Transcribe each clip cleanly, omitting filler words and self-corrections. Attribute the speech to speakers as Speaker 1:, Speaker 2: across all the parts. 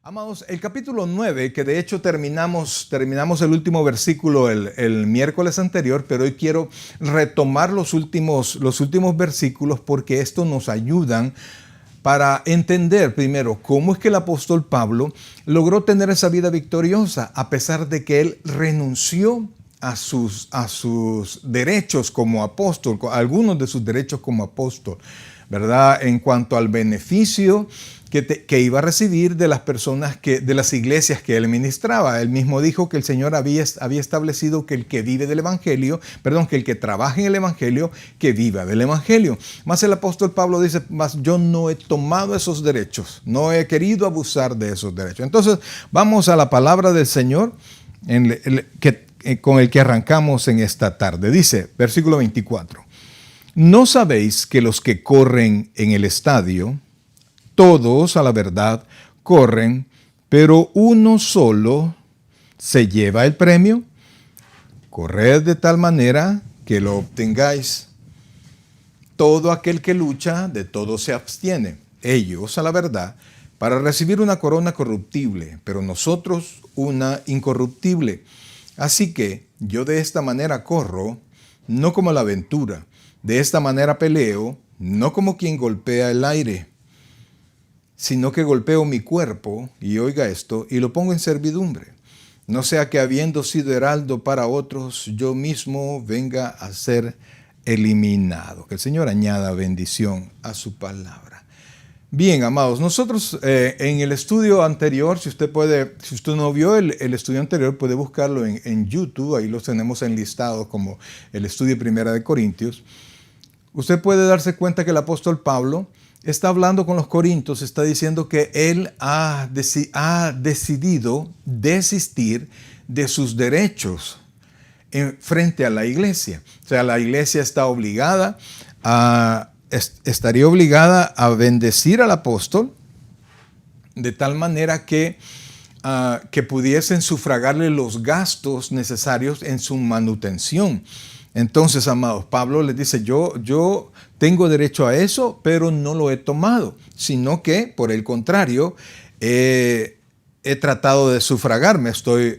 Speaker 1: Amados, el capítulo 9, que de hecho terminamos el último versículo el miércoles anterior, pero hoy quiero retomar los últimos versículos porque esto nos ayudan para entender primero cómo es que el apóstol Pablo logró tener esa vida victoriosa a pesar de que él renunció a sus derechos como apóstol, algunos de sus derechos como apóstol, ¿verdad? En cuanto al beneficio que iba a recibir de las personas, de las iglesias que él ministraba. Él mismo dijo que el Señor había establecido que el que vive del Evangelio, que el que trabaje en el Evangelio, que viva del Evangelio. Más el apóstol Pablo dice, más yo no he tomado esos derechos, no he querido abusar de esos derechos. Entonces, vamos a la palabra del Señor con el que arrancamos en esta tarde. Dice, versículo 24, ¿no sabéis que los que corren en el estadio, todos a la verdad corren, pero uno solo se lleva el premio? Corred de tal manera que lo obtengáis. Todo aquel que lucha, de todo se abstiene. Ellos a la verdad, para recibir una corona corruptible, pero nosotros una incorruptible. Así que yo de esta manera corro, no como la aventura. De esta manera peleo, no como quien golpea el aire, sino que golpeo mi cuerpo, y oiga esto, y lo pongo en servidumbre. No sea que habiendo sido heraldo para otros, yo mismo venga a ser eliminado. Que el Señor añada bendición a su palabra. Bien, amados, nosotros en el estudio anterior, si usted no vio el estudio anterior, puede buscarlo en YouTube, ahí los tenemos enlistados como el estudio Primera de Corintios. Usted puede darse cuenta que el apóstol Pablo está hablando con los corintios, está diciendo que él ha decidido desistir de sus derechos frente a la iglesia. O sea, la iglesia estaría obligada a bendecir al apóstol de tal manera que pudiesen sufragarle los gastos necesarios en su manutención. Entonces, amados, Pablo les dice, yo tengo derecho a eso, pero no lo he tomado, sino que, por el contrario, he tratado de sufragarme. Estoy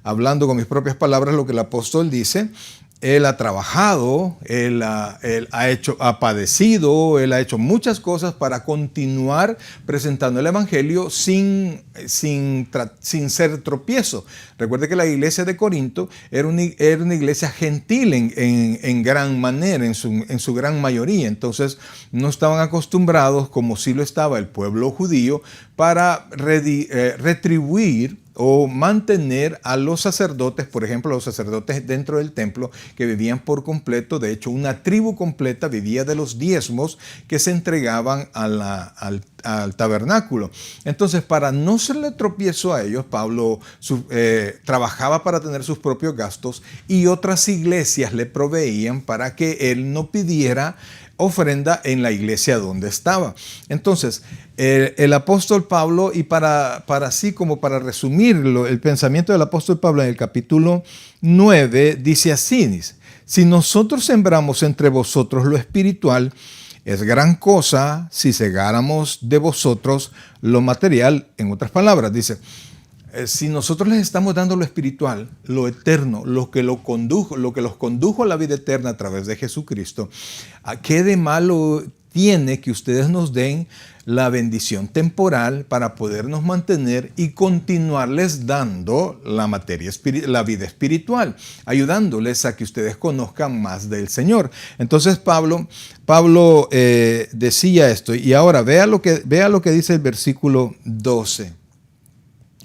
Speaker 1: hablando con mis propias palabras lo que el apóstol dice. Él ha trabajado, él ha padecido, él ha hecho muchas cosas para continuar presentando el Evangelio sin ser tropiezo. Recuerde que la iglesia de Corinto era una iglesia gentil en gran manera, en su gran mayoría. Entonces no estaban acostumbrados, como sí lo estaba el pueblo judío, para retribuir o mantener a los sacerdotes, por ejemplo, los sacerdotes dentro del templo que vivían por completo. De hecho, una tribu completa vivía de los diezmos que se entregaban al tabernáculo. Entonces, para no serle tropiezo a ellos, Pablo trabajaba para tener sus propios gastos y otras iglesias le proveían para que él no pidiera ofrenda en la iglesia donde estaba. Entonces, el apóstol Pablo, y para así como para resumirlo, el pensamiento del apóstol Pablo en el capítulo 9 dice así: si nosotros sembramos entre vosotros lo espiritual, es gran cosa si segáramos de vosotros lo material. En otras palabras, dice, si nosotros les estamos dando lo espiritual, lo eterno, lo que los condujo a la vida eterna a través de Jesucristo, ¿qué de malo tiene que ustedes nos den la bendición temporal para podernos mantener y continuarles dando la vida espiritual, ayudándoles a que ustedes conozcan más del Señor? Entonces Pablo decía esto, y ahora vea lo que dice el versículo 12.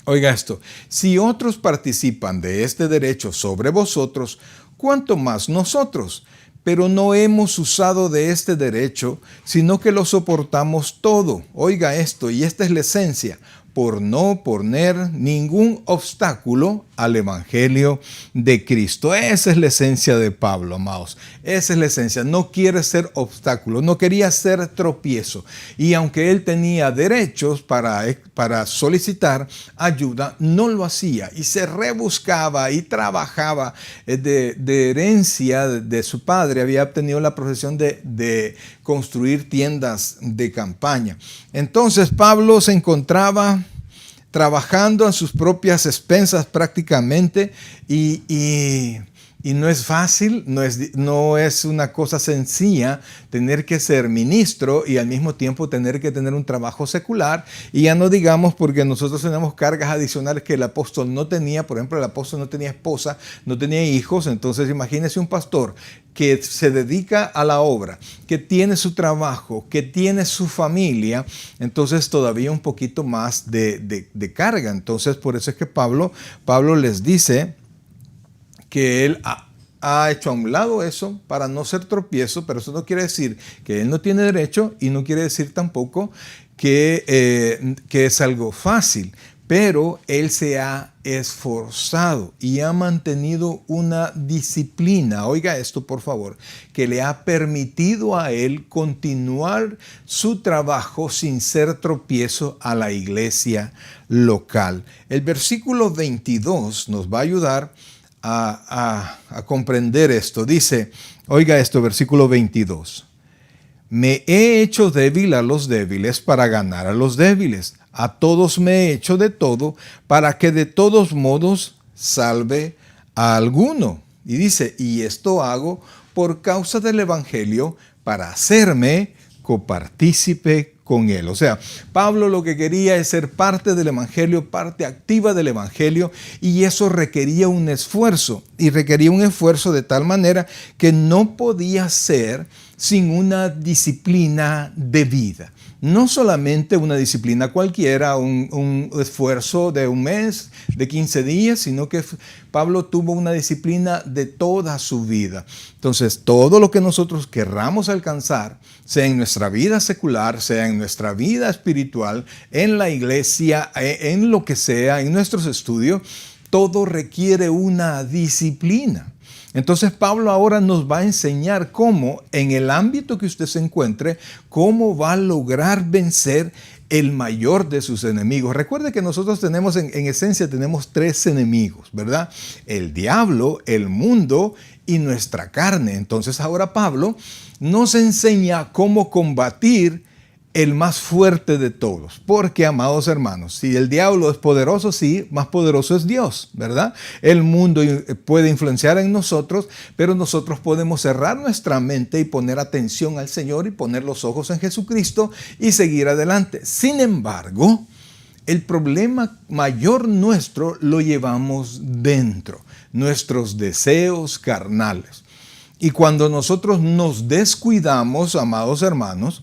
Speaker 1: Oiga esto, si otros participan de este derecho sobre vosotros, ¿cuánto más nosotros? Pero no hemos usado de este derecho, sino que lo soportamos todo. Oiga esto, y esta es la esencia, por no poner ningún obstáculo al Evangelio de Cristo. Esa es la esencia de Pablo, amados. Esa es la esencia. No quiere ser obstáculo, no quería ser tropiezo. Y aunque él tenía derechos para solicitar ayuda, no lo hacía. Y se rebuscaba y trabajaba de herencia de su padre. Había obtenido la profesión de construir tiendas de campaña. Entonces Pablo se encontraba trabajando a sus propias expensas prácticamente y no es fácil, no es una cosa sencilla tener que ser ministro y al mismo tiempo tener que tener un trabajo secular. Y ya no digamos porque nosotros tenemos cargas adicionales que el apóstol no tenía. Por ejemplo, el apóstol no tenía esposa, no tenía hijos. Entonces imagínese un pastor que se dedica a la obra, que tiene su trabajo, que tiene su familia, entonces todavía un poquito más de carga. Entonces por eso es que Pablo les dice que él ha hecho a un lado eso para no ser tropiezo, pero eso no quiere decir que él no tiene derecho y no quiere decir tampoco que es algo fácil, pero él se ha esforzado y ha mantenido una disciplina, oiga esto por favor, que le ha permitido a él continuar su trabajo sin ser tropiezo a la iglesia local. El versículo 22 nos va a ayudar a comprender esto. Dice, oiga esto, versículo 22. Me he hecho débil a los débiles para ganar a los débiles. A todos me he hecho de todo para que de todos modos salve a alguno. Y dice, y esto hago por causa del evangelio para hacerme copartícipe con él. O sea, Pablo lo que quería es ser parte del evangelio, parte activa del evangelio, y eso requería un esfuerzo, y requería un esfuerzo de tal manera que no podía ser sin una disciplina de vida. No solamente una disciplina cualquiera, un esfuerzo de un mes, de 15 días, sino que Pablo tuvo una disciplina de toda su vida. Entonces, todo lo que nosotros querramos alcanzar, sea en nuestra vida secular, sea en nuestra vida espiritual, en la iglesia, en lo que sea, en nuestros estudios, todo requiere una disciplina. Entonces Pablo ahora nos va a enseñar cómo, en el ámbito que usted se encuentre, cómo va a lograr vencer el mayor de sus enemigos. Recuerde que nosotros tenemos, en esencia, tenemos tres enemigos, ¿verdad? El diablo, el mundo y nuestra carne. Entonces ahora Pablo nos enseña cómo combatir el más fuerte de todos. Porque, amados hermanos, si el diablo es poderoso, sí, más poderoso es Dios, ¿verdad? El mundo puede influenciar en nosotros, pero nosotros podemos cerrar nuestra mente y poner atención al Señor y poner los ojos en Jesucristo y seguir adelante. Sin embargo, el problema mayor nuestro lo llevamos dentro, nuestros deseos carnales. Y cuando nosotros nos descuidamos, amados hermanos,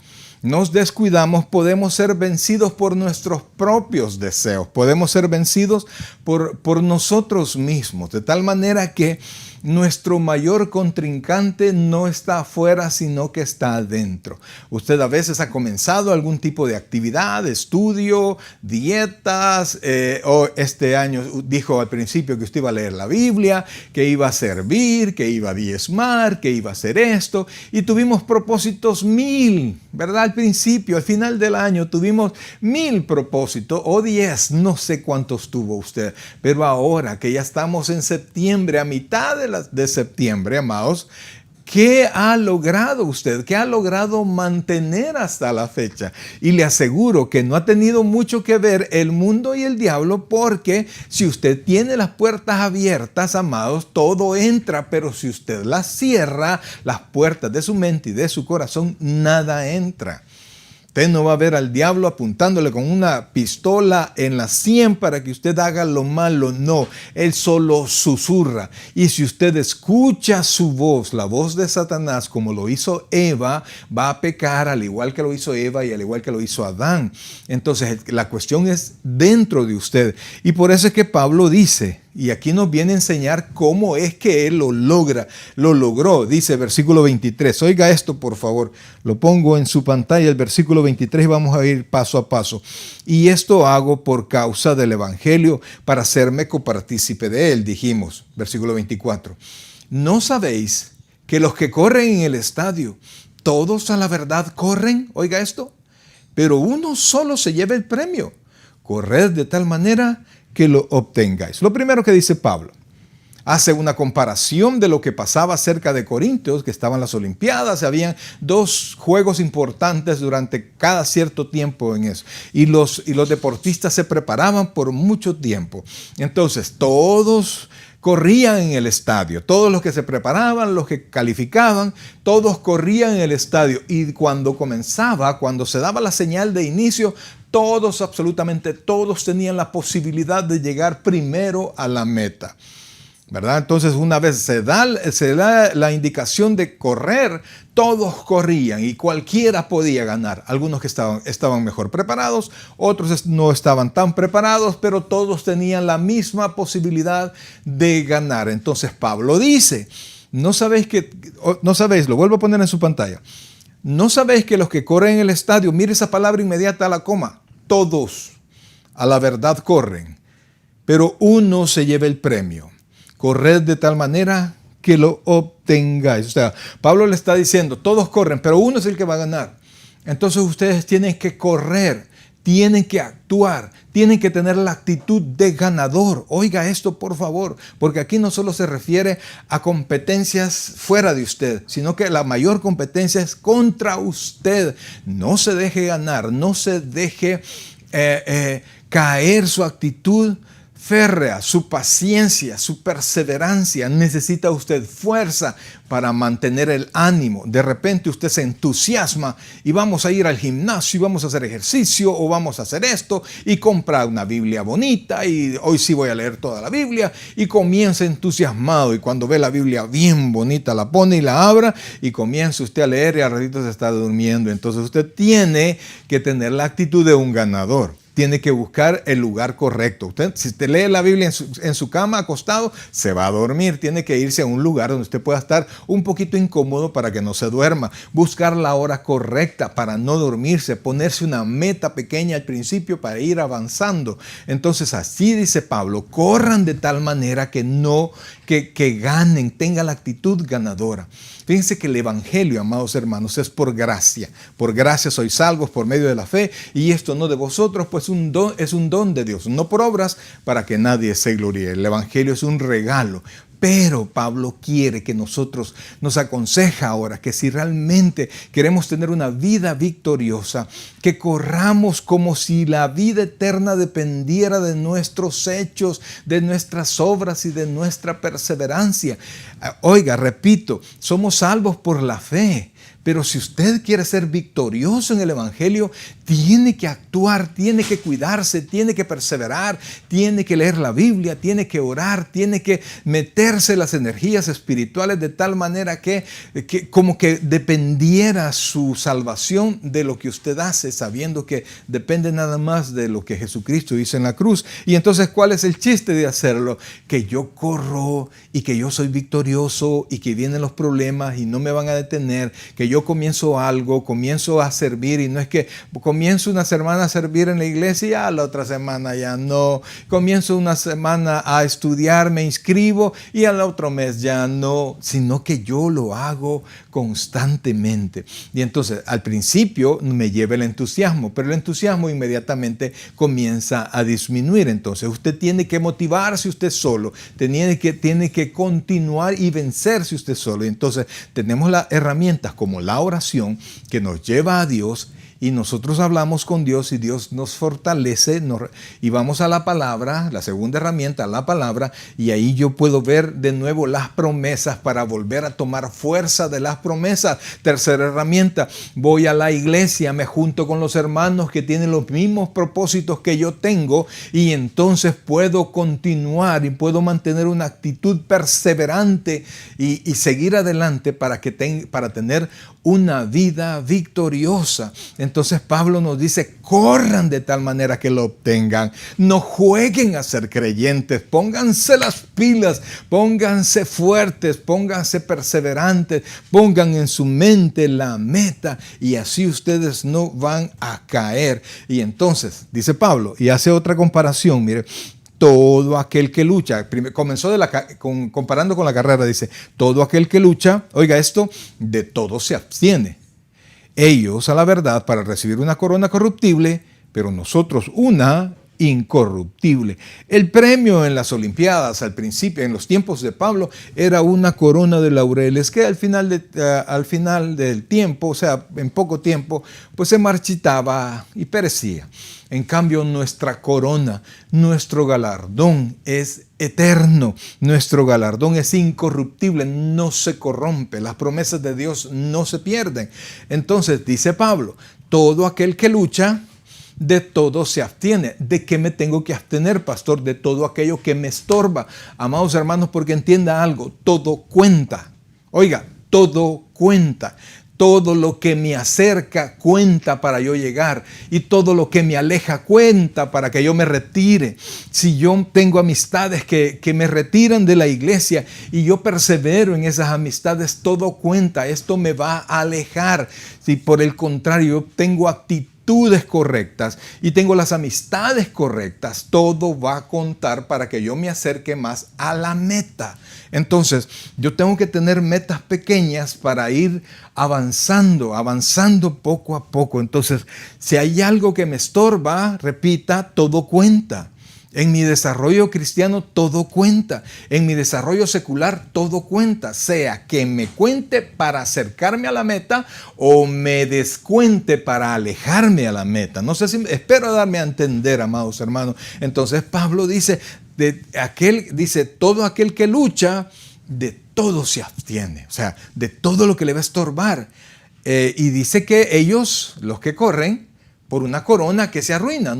Speaker 1: podemos ser vencidos por nuestros propios deseos, podemos ser vencidos por nosotros mismos, de tal manera que nuestro mayor contrincante no está afuera, sino que está adentro. Usted a veces ha comenzado algún tipo de actividad, estudio, dietas, o este año dijo al principio que usted iba a leer la Biblia, que iba a servir, que iba a diezmar, que iba a hacer esto, y tuvimos propósitos 1000, ¿verdad? Al principio, al final del año tuvimos 1000 propósitos, o 10, no sé cuántos tuvo usted, pero ahora que ya estamos en septiembre, a mitad de septiembre, amados, ¿qué ha logrado usted? ¿Qué ha logrado mantener hasta la fecha? Y le aseguro que no ha tenido mucho que ver el mundo y el diablo, porque si usted tiene las puertas abiertas, amados, todo entra, pero si usted las cierra, las puertas de su mente y de su corazón, nada entra. Usted no va a ver al diablo apuntándole con una pistola en la sien para que usted haga lo malo. No, él solo susurra. Y si usted escucha su voz, la voz de Satanás, como lo hizo Eva, va a pecar al igual que lo hizo Eva y al igual que lo hizo Adán. Entonces, la cuestión es dentro de usted. Y por eso es que Pablo dice, y aquí nos viene a enseñar cómo es que él lo logró. Dice versículo 23. Oiga esto, por favor. Lo pongo en su pantalla, el versículo 23, y vamos a ir paso a paso. Y esto hago por causa del evangelio, para hacerme copartícipe de él, dijimos. Versículo 24. ¿No sabéis que los que corren en el estadio, todos a la verdad corren? Oiga esto. Pero uno solo se lleva el premio. Corred de tal manera que lo obtengáis. Lo primero que dice Pablo, Hace una comparación de lo que pasaba cerca de Corintios, que estaban las Olimpiadas, habían 2 juegos importantes durante cada cierto tiempo en eso. Y los deportistas se preparaban por mucho tiempo. Entonces, todos corrían en el estadio, todos los que se preparaban, los que calificaban, todos corrían en el estadio. Y cuando se daba la señal de inicio, todos, absolutamente todos, tenían la posibilidad de llegar primero a la meta, ¿verdad? Entonces, una vez se da la indicación de correr, todos corrían y cualquiera podía ganar. Algunos que estaban mejor preparados, otros no estaban tan preparados, pero todos tenían la misma posibilidad de ganar. Entonces, Pablo dice, no sabéis, lo vuelvo a poner en su pantalla, no sabéis que los que corren en el estadio, mire esa palabra inmediata a la coma, todos a la verdad corren, pero uno se lleva el premio. Corred de tal manera que lo obtengáis. O sea, Pablo le está diciendo, todos corren, pero uno es el que va a ganar. Entonces ustedes tienen que correr, tienen que actuar, tienen que tener la actitud de ganador. Oiga esto, por favor, porque aquí no solo se refiere a competencias fuera de usted, sino que la mayor competencia es contra usted. No se deje ganar, no se deje caer su actitud férrea, su paciencia, su perseverancia. Necesita usted fuerza para mantener el ánimo. De repente usted se entusiasma y vamos a ir al gimnasio y vamos a hacer ejercicio o vamos a hacer esto y compra una Biblia bonita y hoy sí voy a leer toda la Biblia y comienza entusiasmado y cuando ve la Biblia bien bonita la pone y la abra y comienza usted a leer y al ratito se está durmiendo. Entonces usted tiene que tener la actitud de un ganador. Tiene que buscar el lugar correcto. Si usted lee la Biblia en su cama acostado, se va a dormir. Tiene que irse a un lugar donde usted pueda estar un poquito incómodo para que no se duerma. Buscar la hora correcta para no dormirse. Ponerse una meta pequeña al principio para ir avanzando. Entonces así dice Pablo, corran de tal manera que ganen, tengan la actitud ganadora. Fíjense que el evangelio, amados hermanos, es por gracia. Por gracia sois salvos por medio de la fe, y esto no de vosotros, pues es un don de Dios, no por obras para que nadie se gloríe. El evangelio es un regalo. Pero Pablo quiere que nos aconseja ahora que si realmente queremos tener una vida victoriosa, que corramos como si la vida eterna dependiera de nuestros hechos, de nuestras obras y de nuestra perseverancia. Oiga, repito, somos salvos por la fe. Pero si usted quiere ser victorioso en el evangelio, tiene que actuar, tiene que cuidarse, tiene que perseverar, tiene que leer la Biblia, tiene que orar, tiene que meterse las energías espirituales de tal manera que como que dependiera su salvación de lo que usted hace, sabiendo que depende nada más de lo que Jesucristo hizo en la cruz. Y entonces, ¿cuál es el chiste de hacerlo? Que yo corro y que yo soy victorioso y que vienen los problemas y no me van a detener, que yo comienzo algo, comienzo a servir y no es que comienzo una semana a servir en la iglesia y a la otra semana ya no, comienzo una semana a estudiar, me inscribo y al otro mes ya no, sino que yo lo hago constantemente. Y entonces al principio me lleva el entusiasmo, pero el entusiasmo inmediatamente comienza a disminuir. Entonces usted tiene que motivarse usted solo, tiene que continuar y vencerse usted solo. Y entonces tenemos las herramientas como la oración que nos lleva a Dios y nosotros hablamos con Dios y Dios nos fortalece y vamos a la palabra, la segunda herramienta, la palabra, y ahí yo puedo ver de nuevo las promesas para volver a tomar fuerza de las promesas. Tercera herramienta, voy a la iglesia, me junto con los hermanos que tienen los mismos propósitos que yo tengo y entonces puedo continuar y puedo mantener una actitud perseverante y seguir adelante para tener una vida victoriosa. Entonces Pablo nos dice, corran de tal manera que lo obtengan. No jueguen a ser creyentes, pónganse las pilas, pónganse fuertes, pónganse perseverantes, pongan en su mente la meta y así ustedes no van a caer. Y entonces, dice Pablo, y hace otra comparación, mire, todo aquel que lucha, comenzó comparando con la carrera, dice, todo aquel que lucha, oiga esto, de todo se abstiene. Ellos a la verdad para recibir una corona corruptible, pero nosotros una incorruptible. El premio en las Olimpiadas al principio, en los tiempos de Pablo, era una corona de laureles que al final del tiempo, o sea, en poco tiempo, pues se marchitaba y perecía. En cambio, nuestra corona, nuestro galardón es eterno, nuestro galardón es incorruptible, no se corrompe, las promesas de Dios no se pierden. Entonces, dice Pablo, todo aquel que lucha, de todo se abstiene. ¿De qué me tengo que abstener, pastor? De todo aquello que me estorba. Amados hermanos, porque entienda algo, todo cuenta. Oiga, todo cuenta. Todo lo que me acerca cuenta para yo llegar y todo lo que me aleja cuenta para que yo me retire. Si yo tengo amistades que me retiran de la iglesia y yo persevero en esas amistades, todo cuenta. Esto me va a alejar. Si por el contrario yo tengo actitudes correctas y tengo las amistades correctas, todo va a contar para que yo me acerque más a la meta. Entonces, yo tengo que tener metas pequeñas para ir avanzando poco a poco. Entonces, si hay algo que me estorba, repita, todo cuenta. En mi desarrollo cristiano todo cuenta. En mi desarrollo secular todo cuenta. Sea que me cuente para acercarme a la meta o me descuente para alejarme a la meta. No sé si espero darme a entender, amados hermanos. Entonces Pablo dice, todo aquel que lucha, de todo se abstiene. O sea, de todo lo que le va a estorbar. Y dice que ellos, los que corren, por una corona que se arruina.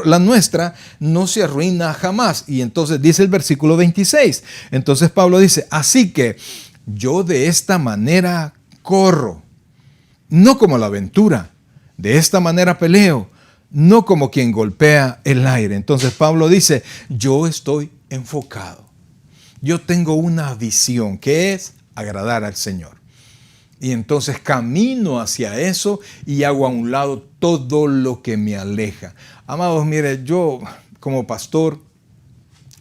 Speaker 1: La nuestra no se arruina jamás. Y entonces dice el versículo 26. Entonces Pablo dice, así que yo de esta manera corro, no como la aventura. De esta manera peleo, no como quien golpea el aire. Entonces Pablo dice, yo estoy enfocado. Yo tengo una visión que es agradar al Señor. Y entonces camino hacia eso y hago a un lado todo lo que me aleja. Amados, mire, yo como pastor,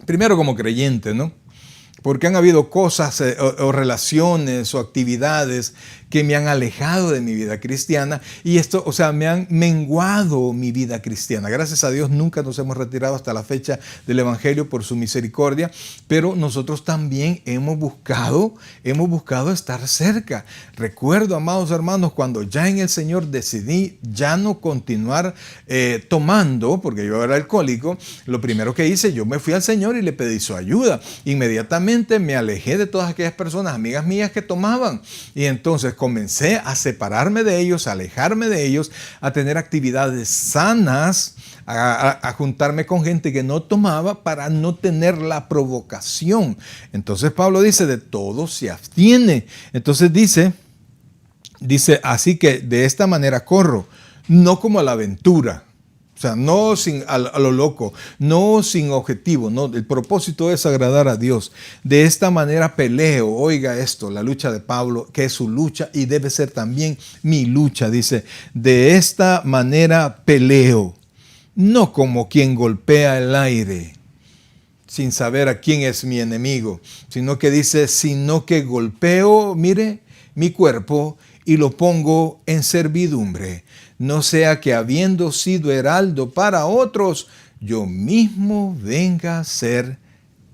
Speaker 1: primero como creyente, ¿no? Porque han habido cosas o relaciones o actividades que me han alejado de mi vida cristiana y esto, o sea, me han menguado mi vida cristiana. Gracias a Dios nunca nos hemos retirado hasta la fecha del Evangelio por su misericordia, pero nosotros también hemos buscado estar cerca. Recuerdo, amados hermanos, cuando ya en el Señor decidí ya no continuar tomando, porque yo era alcohólico, lo primero que hice, yo me fui al Señor y le pedí su ayuda. Inmediatamente me alejé de todas aquellas personas, amigas mías que tomaban, y entonces comencé a separarme de ellos, a alejarme de ellos, a tener actividades sanas, a juntarme con gente que no tomaba para no tener la provocación. Entonces Pablo dice, de todo se abstiene. Entonces dice, así que de esta manera corro, no como a la aventura. O sea, no a lo loco, no sin objetivo, no, el propósito es agradar a Dios. De esta manera peleo, oiga esto, la lucha de Pablo, que es su lucha y debe ser también mi lucha, dice, de esta manera peleo, no como quien golpea el aire, sin saber a quién es mi enemigo, sino que golpeo, mire, mi cuerpo y lo pongo en servidumbre. No sea que habiendo sido heraldo para otros, yo mismo venga a ser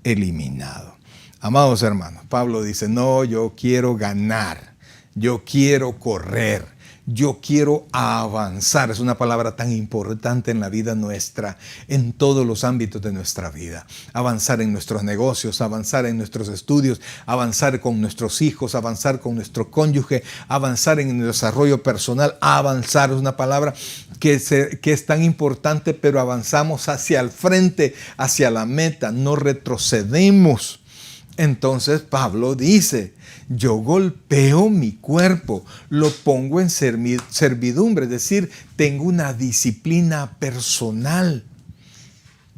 Speaker 1: eliminado. Amados hermanos, Pablo dice, no, yo quiero ganar, yo quiero correr, yo quiero avanzar. Es una palabra tan importante en la vida nuestra, en todos los ámbitos de nuestra vida. Avanzar en nuestros negocios, avanzar en nuestros estudios, avanzar con nuestros hijos, avanzar con nuestro cónyuge, avanzar en el desarrollo personal. Avanzar es una palabra que es tan importante, pero avanzamos hacia el frente, hacia la meta, no retrocedemos. Entonces Pablo dice, yo golpeo mi cuerpo, lo pongo en servidumbre, es decir, tengo una disciplina personal.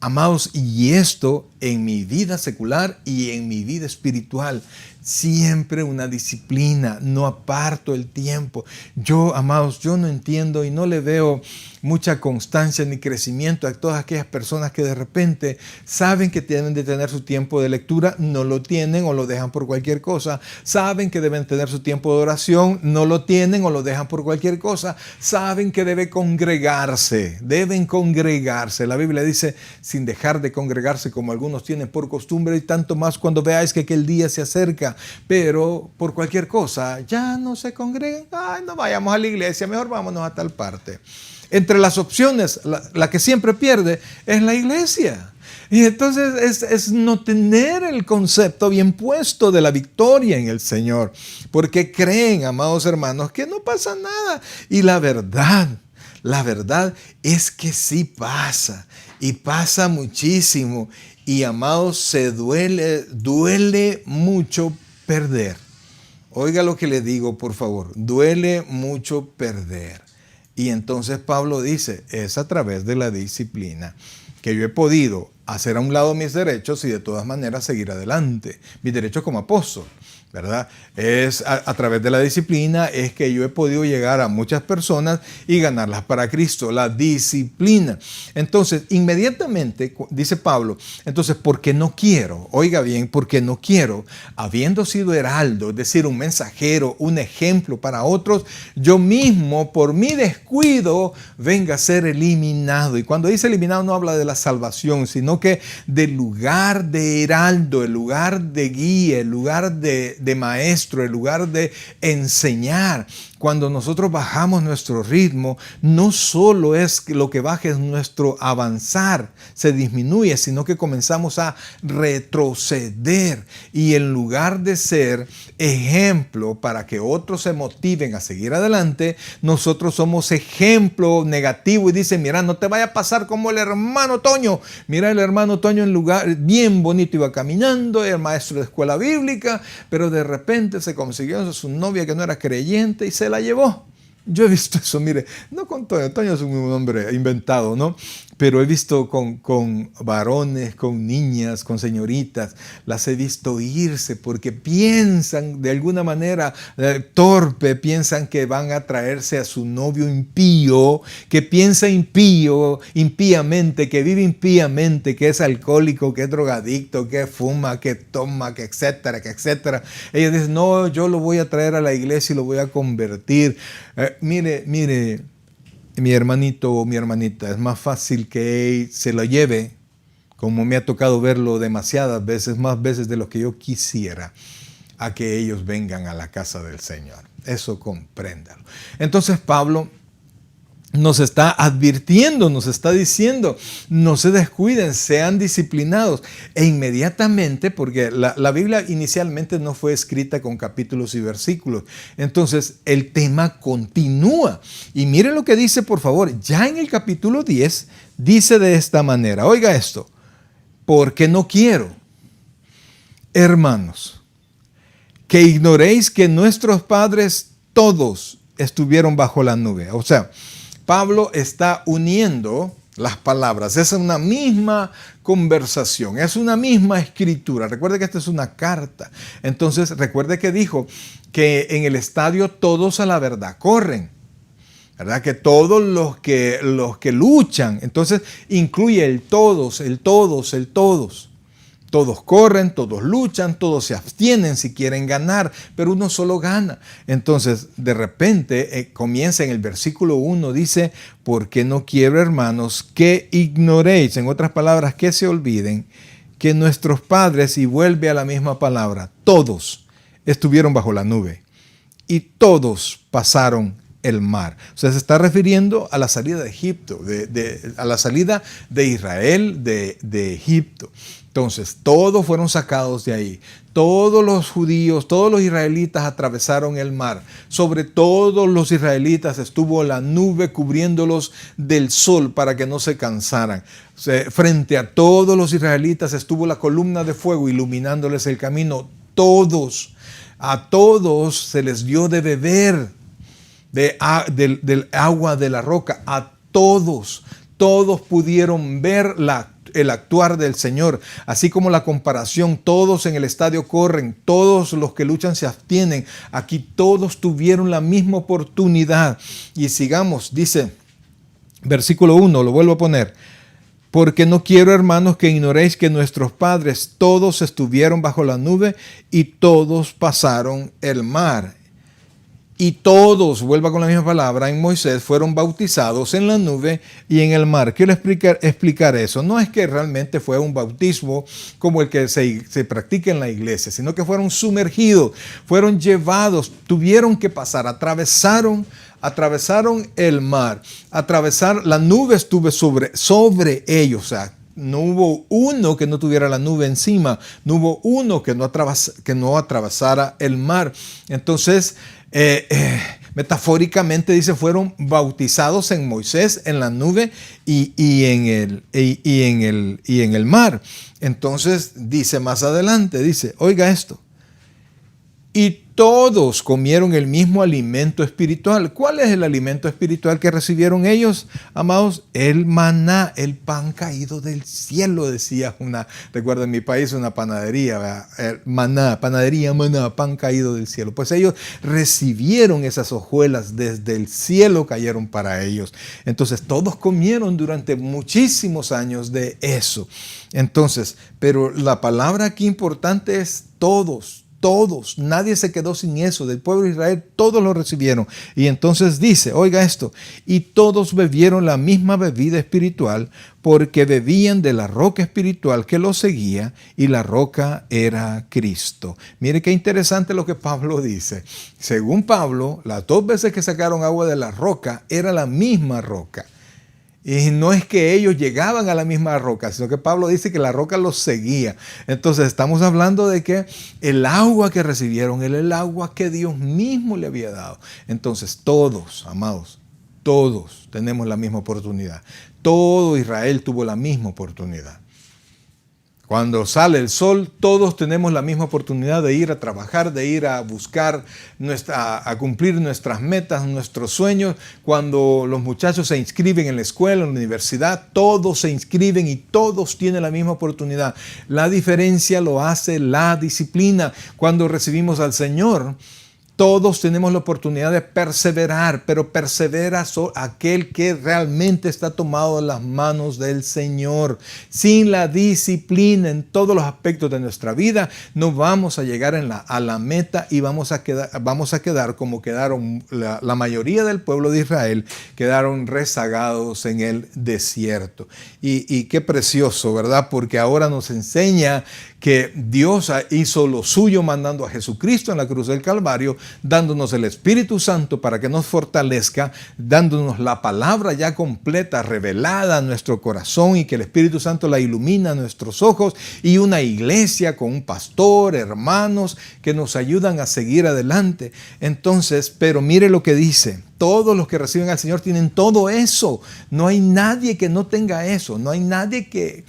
Speaker 1: Amados, y esto en mi vida secular y en mi vida espiritual. siempre una disciplina, no aparto el tiempo. Yo, amados, yo no entiendo y no le veo mucha constancia ni crecimiento a todas aquellas personas que de repente saben que deben de tener su tiempo de lectura, no lo tienen o lo dejan por cualquier cosa. Saben que deben tener su tiempo de oración, no lo tienen o lo dejan por cualquier cosa. Saben que deben congregarse. La Biblia dice, sin dejar de congregarse como algunos tienen por costumbre, y tanto más cuando veáis que aquel día se acerca. Pero por cualquier cosa, ya no se congregan. Ay, no vayamos a la iglesia, mejor vámonos a tal parte. Entre las opciones, la que siempre pierde es la iglesia. Y entonces es no tener el concepto bien puesto de la victoria en el Señor. Porque creen, amados hermanos, que no pasa nada. Y la verdad es que sí pasa. Y pasa muchísimo. Y amados, duele mucho perder. Oiga lo que le digo, por favor. Duele mucho perder. Y entonces Pablo dice, es a través de la disciplina que yo he podido hacer a un lado mis derechos y de todas maneras seguir adelante. Mis derechos como apóstol, ¿verdad? Es a través de la disciplina es que yo he podido llegar a muchas personas y ganarlas para Cristo. La disciplina. Entonces, inmediatamente, dice Pablo, entonces, ¿por qué no quiero? Oiga bien, ¿por qué no quiero? Habiendo sido heraldo, es decir, un mensajero, un ejemplo para otros, yo mismo, por mi descuido, venga a ser eliminado. Y cuando dice eliminado, no habla de la salvación, sino que del lugar de heraldo, el lugar de guía, el lugar de maestro, el lugar de enseñar. Cuando nosotros bajamos nuestro ritmo, no solo es que lo que baja es nuestro avanzar, se disminuye, sino que comenzamos a retroceder. Y en lugar de ser ejemplo para que otros se motiven a seguir adelante, nosotros somos ejemplo negativo y dicen, mira, no te vaya a pasar como el hermano Toño. Mira, el hermano Toño en lugar bien bonito iba caminando, era maestro de escuela bíblica, pero de repente se consiguió a su novia que no era creyente y se la llevó. Yo he visto eso, mire, no con Toño, Toño es un hombre inventado, ¿no? Pero he visto con varones, con niñas, con señoritas, las he visto irse porque piensan de alguna manera torpe, piensan que van a traerse a su novio impío, que piensa impíamente, que vive impíamente, que es alcohólico, que es drogadicto, que fuma, que toma, que etcétera, que etcétera. Ellos dicen, no, yo lo voy a traer a la iglesia y lo voy a convertir. Mire, mi hermanito o mi hermanita, es más fácil que se lo lleve, como me ha tocado verlo demasiadas veces, más veces de lo que yo quisiera, a que ellos vengan a la casa del Señor. Eso compréndalo. Entonces Pablo nos está advirtiendo, nos está diciendo, no se descuiden, sean disciplinados. E inmediatamente, porque la Biblia inicialmente no fue escrita con capítulos y versículos, entonces el tema continúa. Y mire lo que dice, por favor, ya en el capítulo 10, dice de esta manera, oiga esto, porque no quiero, hermanos, que ignoréis que nuestros padres todos estuvieron bajo la nube. O sea, Pablo está uniendo las palabras. Es una misma conversación, es una misma escritura. Recuerde que esta es una carta. Entonces, recuerde que dijo que en el estadio todos a la verdad corren. ¿Verdad? Que todos los que luchan, entonces incluye el todos, el todos, el todos. Todos corren, todos luchan, todos se abstienen si quieren ganar, pero uno solo gana. Entonces, de repente, comienza en el versículo 1, dice, porque no quiero, hermanos, que ignoréis, en otras palabras, que se olviden, que nuestros padres, y vuelve a la misma palabra, todos estuvieron bajo la nube y todos pasaron el mar. O sea, se está refiriendo a la salida de Egipto, a la salida de Israel de Egipto. Entonces, todos fueron sacados de ahí. Todos los judíos, todos los israelitas atravesaron el mar. Sobre todos los israelitas estuvo la nube cubriéndolos del sol para que no se cansaran. Frente a todos los israelitas estuvo la columna de fuego iluminándoles el camino. A todos se les dio de beber del agua de la roca. A todos pudieron ver el actuar del Señor, así como la comparación. Todos en el estadio corren, todos los que luchan se abstienen. Aquí todos tuvieron la misma oportunidad. Y sigamos, dice, versículo 1, lo vuelvo a poner. Porque no quiero, hermanos, que ignoréis que nuestros padres todos estuvieron bajo la nube y todos pasaron el mar. Y todos, vuelva con la misma palabra, en Moisés fueron bautizados en la nube y en el mar. Quiero explicar eso. No es que realmente fue un bautismo como el que se practica en la iglesia, sino que fueron sumergidos, fueron llevados, tuvieron que pasar, atravesaron el mar, la nube estuvo sobre ellos, o sea, no hubo uno que no tuviera la nube encima, no hubo uno que no atravesara el mar. Entonces, metafóricamente dice, fueron bautizados en Moisés, en la nube y en el mar. Entonces dice más adelante, dice, oiga esto, y todos comieron el mismo alimento espiritual. ¿Cuál es el alimento espiritual que recibieron ellos, amados? El maná, el pan caído del cielo, decía recuerdo en mi país una panadería, maná, pan caído del cielo. Pues ellos recibieron esas hojuelas desde el cielo, cayeron para ellos. Entonces todos comieron durante muchísimos años de eso. Entonces, pero la palabra aquí importante es todos. Todos, nadie se quedó sin eso, del pueblo de Israel, todos lo recibieron. Y entonces dice, oiga esto, y todos bebieron la misma bebida espiritual, porque bebían de la roca espiritual que los seguía, y la roca era Cristo. Mire qué interesante lo que Pablo dice. Según Pablo, las 2 veces que sacaron agua de la roca, era la misma roca. Y no es que ellos llegaban a la misma roca, sino que Pablo dice que la roca los seguía. Entonces estamos hablando de que el agua que recibieron era el agua que Dios mismo le había dado. Entonces todos, amados, todos tenemos la misma oportunidad. Todo Israel tuvo la misma oportunidad. Cuando sale el sol, todos tenemos la misma oportunidad de ir a trabajar, de ir a buscar, a cumplir nuestras metas, nuestros sueños. Cuando los muchachos se inscriben en la escuela, en la universidad, todos se inscriben y todos tienen la misma oportunidad. La diferencia lo hace la disciplina. Cuando recibimos al Señor, todos tenemos la oportunidad de perseverar, pero persevera aquel que realmente está tomado en las manos del Señor. Sin la disciplina en todos los aspectos de nuestra vida, no vamos a llegar a la meta y vamos a quedar como quedaron la mayoría del pueblo de Israel, quedaron rezagados en el desierto. Y qué precioso, ¿verdad? Porque ahora nos enseña que Dios hizo lo suyo mandando a Jesucristo en la cruz del Calvario, dándonos el Espíritu Santo para que nos fortalezca, dándonos la palabra ya completa, revelada a nuestro corazón y que el Espíritu Santo la ilumina a nuestros ojos, y una iglesia con un pastor, hermanos que nos ayudan a seguir adelante. Entonces, pero mire lo que dice. Todos los que reciben al Señor tienen todo eso. No hay nadie que no tenga eso. No hay nadie que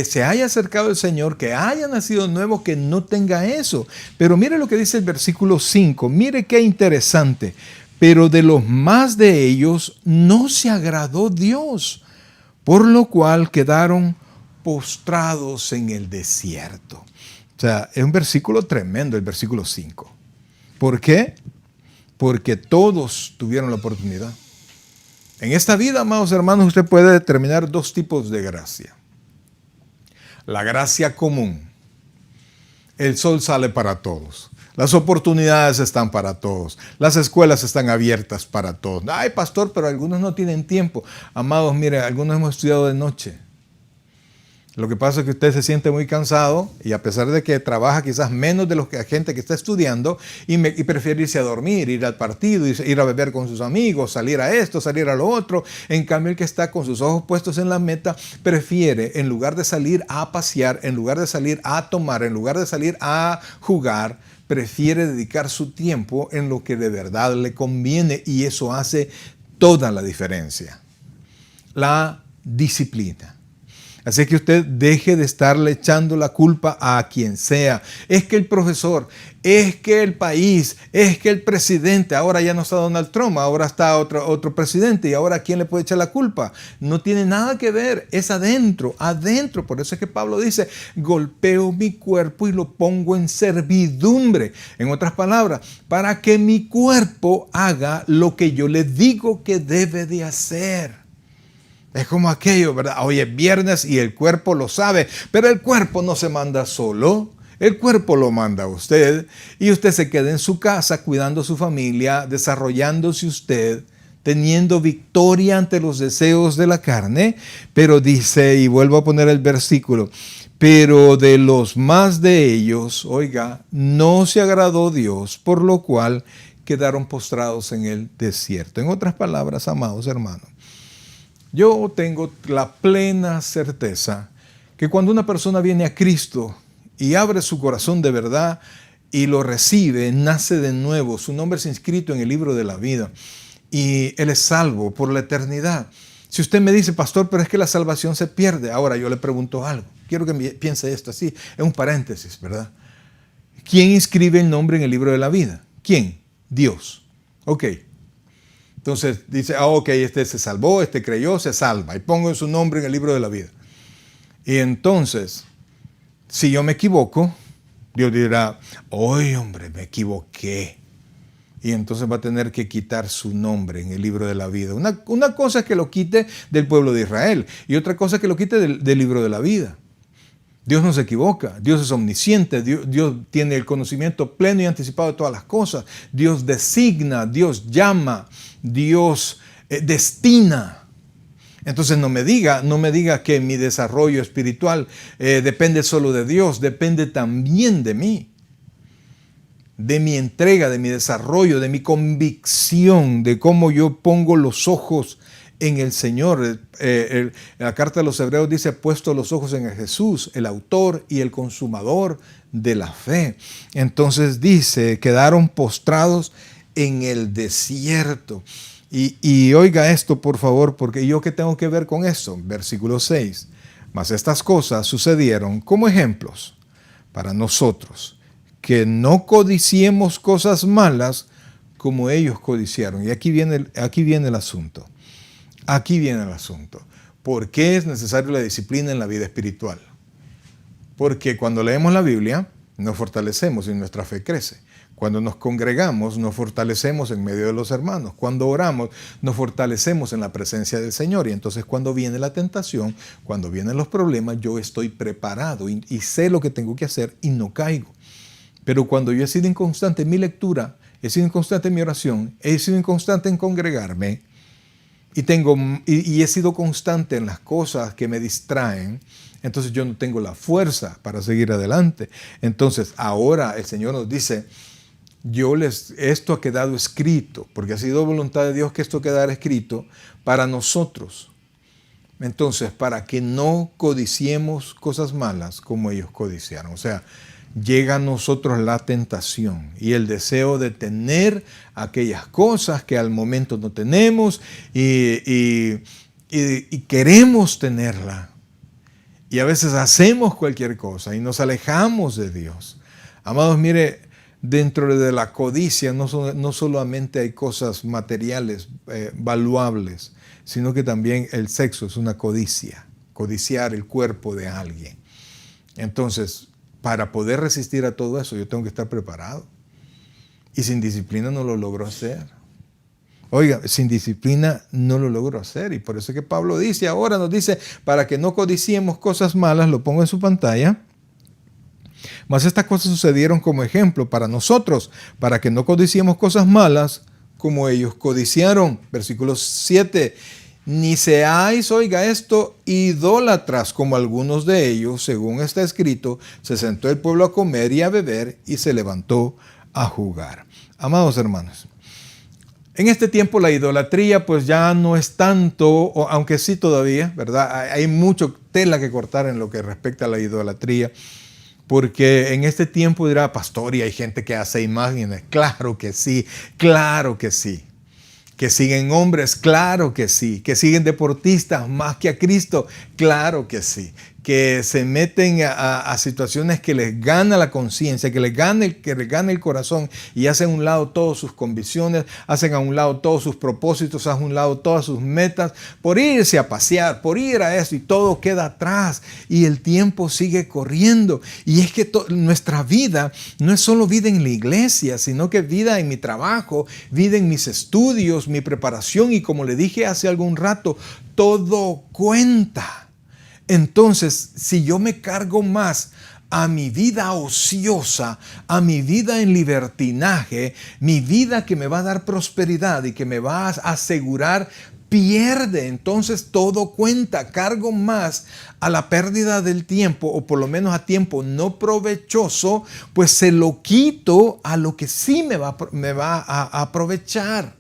Speaker 1: se haya acercado al Señor, que haya nacido nuevo, que no tenga eso. Pero mire lo que dice el versículo 5. Mire qué interesante. Pero de los más de ellos no se agradó Dios, por lo cual quedaron postrados en el desierto. O sea, es un versículo tremendo el versículo 5. ¿Por qué? Porque todos tuvieron la oportunidad. En esta vida, amados hermanos, usted puede determinar 2 tipos de gracia. La gracia común. El sol sale para todos. Las oportunidades están para todos. Las escuelas están abiertas para todos. Ay, pastor, pero algunos no tienen tiempo. Amados, mire, algunos hemos estudiado de noche. Lo que pasa es que usted se siente muy cansado y a pesar de que trabaja quizás menos de la gente que está estudiando y prefiere irse a dormir, ir al partido, ir a beber con sus amigos, salir a esto, salir a lo otro. En cambio, el que está con sus ojos puestos en la meta prefiere, en lugar de salir a pasear, en lugar de salir a tomar, en lugar de salir a jugar, prefiere dedicar su tiempo en lo que de verdad le conviene, y eso hace toda la diferencia. La disciplina. Así que usted deje de estarle echando la culpa a quien sea. Es que el profesor, es que el país, es que el presidente, ahora ya no está Donald Trump, ahora está otro presidente, y ahora ¿a quién le puede echar la culpa? No tiene nada que ver, es adentro. Por eso es que Pablo dice, golpeo mi cuerpo y lo pongo en servidumbre. En otras palabras, para que mi cuerpo haga lo que yo le digo que debe de hacer. Es como aquello, ¿verdad? Hoy es viernes y el cuerpo lo sabe, pero el cuerpo no se manda solo. El cuerpo lo manda a usted y usted se queda en su casa cuidando a su familia, desarrollándose usted, teniendo victoria ante los deseos de la carne. Pero dice, y vuelvo a poner el versículo, pero de los más de ellos, oiga, no se agradó Dios, por lo cual quedaron postrados en el desierto. En otras palabras, amados hermanos, yo tengo la plena certeza que cuando una persona viene a Cristo y abre su corazón de verdad y lo recibe, nace de nuevo, su nombre es inscrito en el libro de la vida y él es salvo por la eternidad. Si usted me dice, pastor, pero es que la salvación se pierde, ahora yo le pregunto algo. Quiero que piense esto así, es un paréntesis, ¿verdad? ¿Quién inscribe el nombre en el libro de la vida? ¿Quién? Dios. Ok. Entonces dice, ok, este se salvó, este creyó, se salva. Y pongo su nombre en el libro de la vida. Y entonces, si yo me equivoco, Dios dirá, oye, hombre, me equivoqué. Y entonces va a tener que quitar su nombre en el libro de la vida. Una cosa es que lo quite del pueblo de Israel y otra cosa es que lo quite del libro de la vida. Dios no se equivoca, Dios es omnisciente, Dios tiene el conocimiento pleno y anticipado de todas las cosas. Dios designa, Dios llama, Dios destina. Entonces no me diga que mi desarrollo espiritual depende solo de Dios, depende también de mí. De mi entrega, de mi desarrollo, de mi convicción, de cómo yo pongo los ojos en el Señor. La carta de los Hebreos dice, puesto los ojos en Jesús, el autor y el consumador de la fe. Entonces dice, quedaron postrados en el desierto. Y oiga esto, por favor, porque yo qué tengo que ver con eso. Versículo 6. Mas estas cosas sucedieron como ejemplos para nosotros, que no codiciemos cosas malas como ellos codiciaron. Y aquí viene el asunto. Aquí viene el asunto. ¿Por qué es necesaria la disciplina en la vida espiritual? Porque cuando leemos la Biblia, nos fortalecemos y nuestra fe crece. Cuando nos congregamos, nos fortalecemos en medio de los hermanos. Cuando oramos, nos fortalecemos en la presencia del Señor. Y entonces cuando viene la tentación, cuando vienen los problemas, yo estoy preparado y sé lo que tengo que hacer y no caigo. Pero cuando yo he sido inconstante en mi lectura, he sido inconstante en mi oración, he sido inconstante en congregarme y he sido constante en las cosas que me distraen, entonces yo no tengo la fuerza para seguir adelante. Entonces ahora el Señor nos dice, esto ha quedado escrito, porque ha sido voluntad de Dios que esto quedara escrito para nosotros. Entonces, para que no codiciemos cosas malas como ellos codiciaron. O sea, llega a nosotros la tentación y el deseo de tener aquellas cosas que al momento no tenemos y queremos tenerla. Y a veces hacemos cualquier cosa y nos alejamos de Dios. Amados, mire, dentro de la codicia no solamente hay cosas materiales, valuables, sino que también el sexo es una codicia, codiciar el cuerpo de alguien. Entonces, para poder resistir a todo eso, yo tengo que estar preparado. Y sin disciplina no lo logro hacer. Oiga, sin disciplina no lo logro hacer. Y por eso es que Pablo dice, ahora nos dice, para que no codiciemos cosas malas, lo pongo en su pantalla. Mas estas cosas sucedieron como ejemplo para nosotros, para que no codiciemos cosas malas como ellos codiciaron. Versículo 7. Ni seáis, oiga esto, idólatras como algunos de ellos, según está escrito, se sentó el pueblo a comer y a beber y se levantó a jugar. Amados hermanos, en este tiempo la idolatría pues ya no es tanto, aunque sí todavía, ¿verdad? Hay mucho tela que cortar en lo que respecta a la idolatría, porque en este tiempo dirá, pastor, y hay gente que hace imágenes. Claro que sí, claro que sí. Que siguen hombres, claro que sí. Que siguen deportistas más que a Cristo, claro que sí. Que se meten a situaciones que les gana la conciencia, que les gana el corazón y hacen a un lado todas sus convicciones, hacen a un lado todos sus propósitos, hacen a un lado todas sus metas, por irse a pasear, por ir a eso, y todo queda atrás y el tiempo sigue corriendo. Y es que nuestra vida no es solo vida en la iglesia, sino que vida en mi trabajo, vida en mis estudios, mi preparación, y como le dije hace algún rato, todo cuenta. Entonces, si yo me cargo más a mi vida ociosa, a mi vida en libertinaje, mi vida que me va a dar prosperidad y que me va a asegurar, pierde. Entonces todo cuenta. Cargo más a la pérdida del tiempo, o por lo menos a tiempo no provechoso, pues se lo quito a lo que sí me va a aprovechar.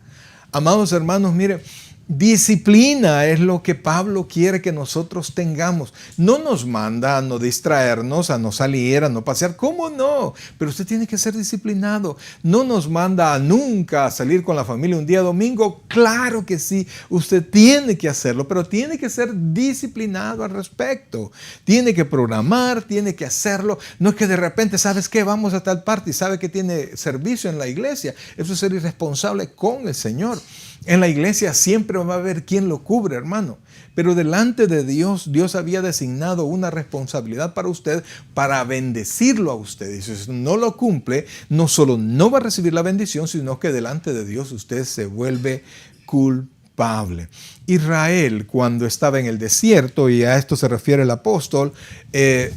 Speaker 1: Amados hermanos, mire, disciplina es lo que Pablo quiere que nosotros tengamos. No nos manda a no distraernos, a no salir, a no pasear. ¿Cómo no? Pero usted tiene que ser disciplinado. No nos manda a nunca a salir con la familia un día domingo. Claro que sí, usted tiene que hacerlo, pero tiene que ser disciplinado al respecto. Tiene que programar, tiene que hacerlo. No es que de repente, ¿sabes qué? Vamos a tal parte y sabe que tiene servicio en la iglesia. Eso es ser irresponsable con el Señor. En la iglesia siempre va a haber quien lo cubre, hermano. Pero delante de Dios, Dios había designado una responsabilidad para usted, para bendecirlo a usted. Y si usted no lo cumple, no solo no va a recibir la bendición, sino que delante de Dios usted se vuelve culpable. Israel, cuando estaba en el desierto, y a esto se refiere el apóstol,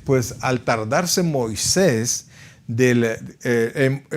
Speaker 1: pues al tardarse Moisés,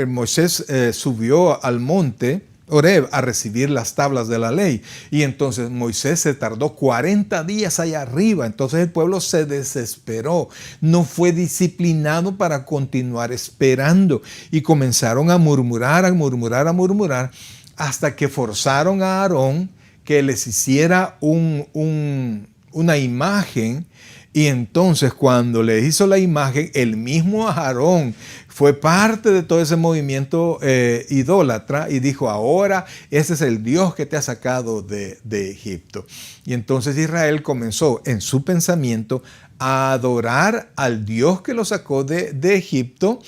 Speaker 1: Moisés subió al monte Horeb a recibir las tablas de la ley. Y entonces Moisés se tardó 40 días allá arriba. Entonces el pueblo se desesperó. No fue disciplinado para continuar esperando. Y comenzaron a murmurar, hasta que forzaron a Aarón que les hiciera una imagen. Y entonces cuando le hizo la imagen, el mismo Aarón fue parte de todo ese movimiento idólatra y dijo: ahora ese es el Dios que te ha sacado de Egipto. Y entonces Israel comenzó en su pensamiento a adorar al Dios que lo sacó de Egipto,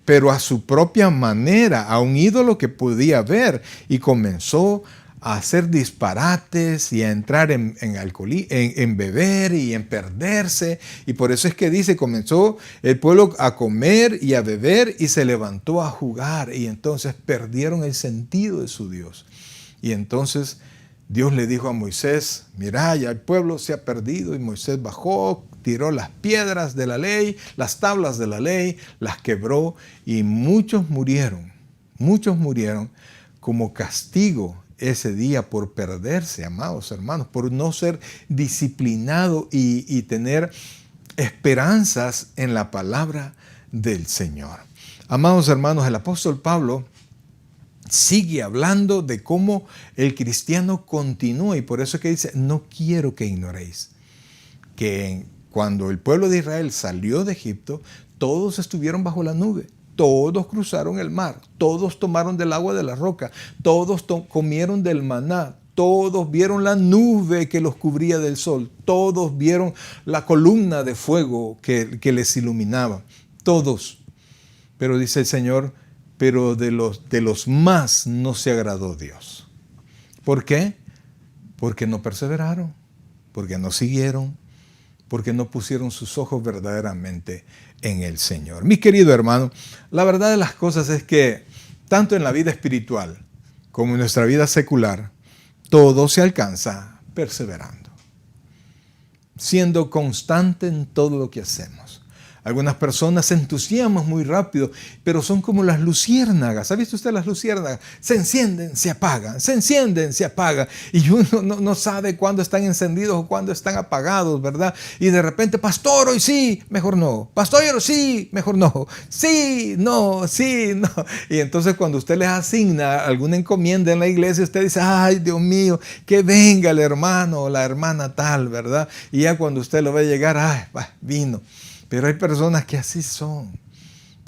Speaker 1: pero a su propia manera, a un ídolo que podía ver, y comenzó a hacer disparates y a entrar en beber y en perderse. Y por eso es que dice, comenzó el pueblo a comer y a beber y se levantó a jugar, y entonces perdieron el sentido de su Dios. Y entonces Dios le dijo a Moisés: mira, ya el pueblo se ha perdido. Y Moisés bajó, tiró las piedras de la ley, las tablas de la ley, las quebró, y muchos murieron como castigo ese día por perderse, amados hermanos, por no ser disciplinado y tener esperanzas en la palabra del Señor. Amados hermanos, el apóstol Pablo sigue hablando de cómo el cristiano continúa, y por eso es que dice: no quiero que ignoréis que cuando el pueblo de Israel salió de Egipto, todos estuvieron bajo la nube. Todos cruzaron el mar, todos tomaron del agua de la roca, todos comieron del maná, todos vieron la nube que los cubría del sol, todos vieron la columna de fuego que les iluminaba, todos. Pero dice el Señor: pero de los más no se agradó Dios. ¿Por qué? Porque no perseveraron, porque no siguieron, porque no pusieron sus ojos verdaderamente en el Señor. Mi querido hermano, la verdad de las cosas es que tanto en la vida espiritual como en nuestra vida secular, todo se alcanza perseverando, siendo constante en todo lo que hacemos. Algunas personas se entusiasman muy rápido, pero son como las luciérnagas. ¿Ha visto usted las luciérnagas? Se encienden, se apagan, se encienden, se apagan. Y uno no sabe cuándo están encendidos o cuándo están apagados, ¿verdad? Y de repente: pastor, hoy sí, mejor no. Pastor, hoy sí, mejor no. Sí, no, sí, no. Y entonces cuando usted les asigna alguna encomienda en la iglesia, usted dice: ay, Dios mío, que venga el hermano o la hermana tal, ¿verdad? Y ya cuando usted lo ve llegar, ay, vino. Pero hay personas que así son.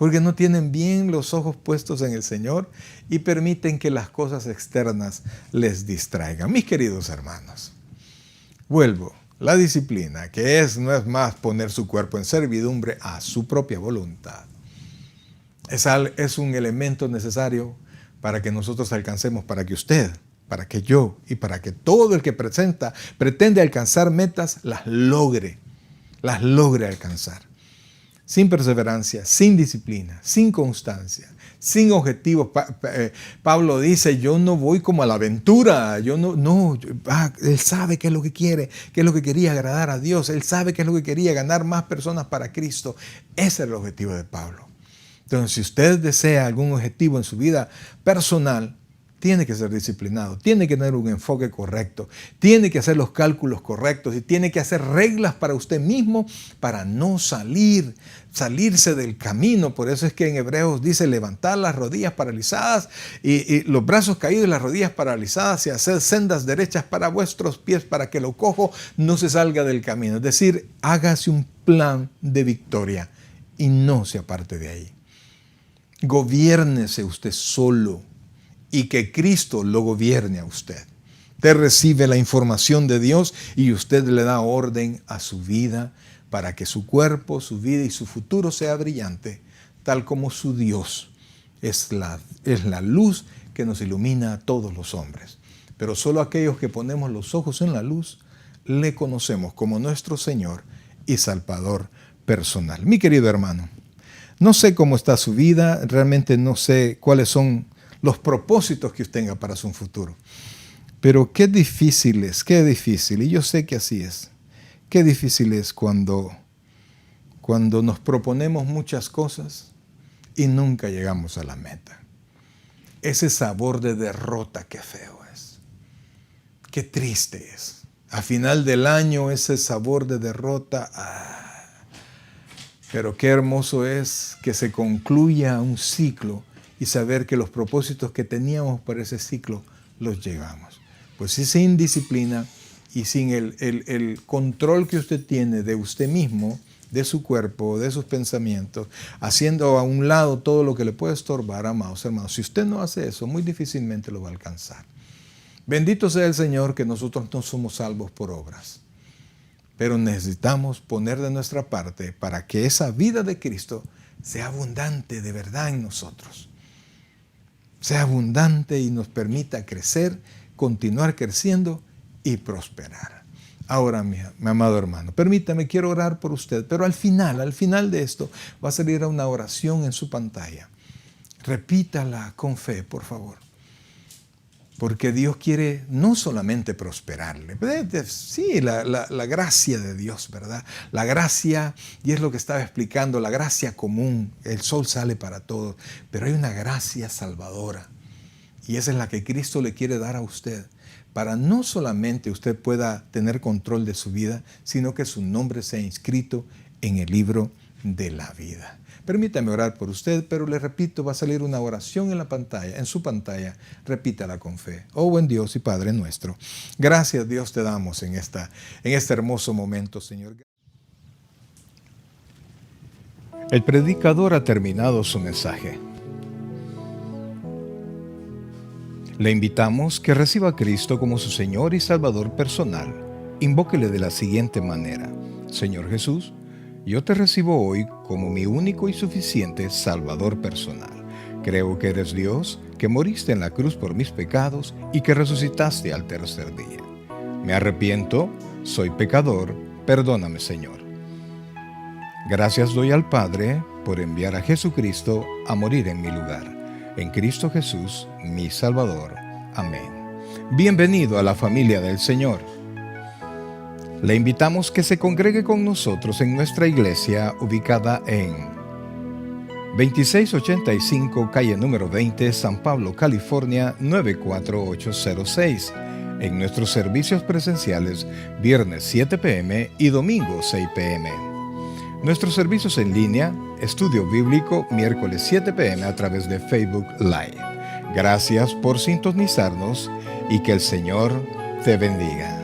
Speaker 1: porque no tienen bien los ojos puestos en el Señor y permiten que las cosas externas les distraigan. Mis queridos hermanos, vuelvo. La disciplina, que no es más poner su cuerpo en servidumbre a su propia voluntad. Es un elemento necesario para que nosotros alcancemos, para que usted, para que yo y para que todo el que pretende alcanzar metas, las logre alcanzar. Sin perseverancia, sin disciplina, sin constancia, sin objetivos. Pablo dice, yo no voy como a la aventura, él sabe qué es lo que quiere, qué es lo que quería agradar a Dios, él sabe qué es lo que quería, ganar más personas para Cristo. Ese es el objetivo de Pablo. Entonces, si usted desea algún objetivo en su vida personal, tiene que ser disciplinado, tiene que tener un enfoque correcto, tiene que hacer los cálculos correctos y tiene que hacer reglas para usted mismo para no salirse del camino. Por eso es que en Hebreos dice levantar las rodillas paralizadas y los brazos caídos y las rodillas paralizadas y hacer sendas derechas para vuestros pies para que lo cojo no se salga del camino. Es decir, hágase un plan de victoria y no se aparte de ahí. Gobiérnese usted solo y que Cristo lo gobierne a usted. Usted recibe la información de Dios y usted le da orden a su vida para que su cuerpo, su vida y su futuro sea brillante, tal como su Dios es la luz que nos ilumina a todos los hombres. Pero solo aquellos que ponemos los ojos en la luz, le conocemos como nuestro Señor y Salvador personal. Mi querido hermano, no sé cómo está su vida, realmente no sé cuáles son los propósitos que usted tenga para su futuro. Pero qué difícil, y yo sé que así es. Qué difícil es cuando nos proponemos muchas cosas y nunca llegamos a la meta. Ese sabor de derrota, qué feo es. Qué triste es. A final del año, ese sabor de derrota, pero qué hermoso es que se concluya un ciclo y saber que los propósitos que teníamos para ese ciclo los llegamos. Pues sí, sin disciplina y sin el control que usted tiene de usted mismo, de su cuerpo, de sus pensamientos, haciendo a un lado todo lo que le puede estorbar, amados hermanos. Si usted no hace eso, muy difícilmente lo va a alcanzar. Bendito sea el Señor que nosotros no somos salvos por obras, pero necesitamos poner de nuestra parte para que esa vida de Cristo sea abundante de verdad en nosotros. Sea abundante y nos permita crecer, continuar creciendo y prosperar. Ahora, mi amado hermano, permítame, quiero orar por usted, pero al final de esto va a salir una oración en su pantalla. Repítala con fe, por favor. Porque Dios quiere no solamente prosperarle. Sí, la gracia de Dios, ¿verdad? La gracia, y es lo que estaba explicando, la gracia común. El sol sale para todos, pero hay una gracia salvadora. Y esa es la que Cristo le quiere dar a usted. Para no solamente usted pueda tener control de su vida, sino que su nombre sea inscrito en el libro de la vida. Permítame orar por usted, pero le repito, va a salir una oración en la pantalla, en su pantalla. Repítala con fe. Oh, buen Dios y Padre nuestro, gracias Dios te damos en este hermoso momento, Señor. El predicador ha terminado su mensaje. Le invitamos que reciba a Cristo como su Señor y Salvador personal. Invóquele de la siguiente manera: Señor Jesús, yo te recibo hoy como mi único y suficiente Salvador personal. Creo que eres Dios, que moriste en la cruz por mis pecados y que resucitaste al tercer día. Me arrepiento, soy pecador, perdóname, Señor. Gracias doy al Padre por enviar a Jesucristo a morir en mi lugar. En Cristo Jesús, mi Salvador. Amén. Bienvenido a la familia del Señor. Le invitamos que se congregue con nosotros en nuestra iglesia ubicada en 2685 calle número 20, San Pablo, California 94806. En nuestros servicios presenciales, viernes 7 p.m. y domingo 6 p.m. Nuestros servicios en línea, estudio bíblico, miércoles 7 p.m. a través de Facebook Live. Gracias por sintonizarnos y que el Señor te bendiga.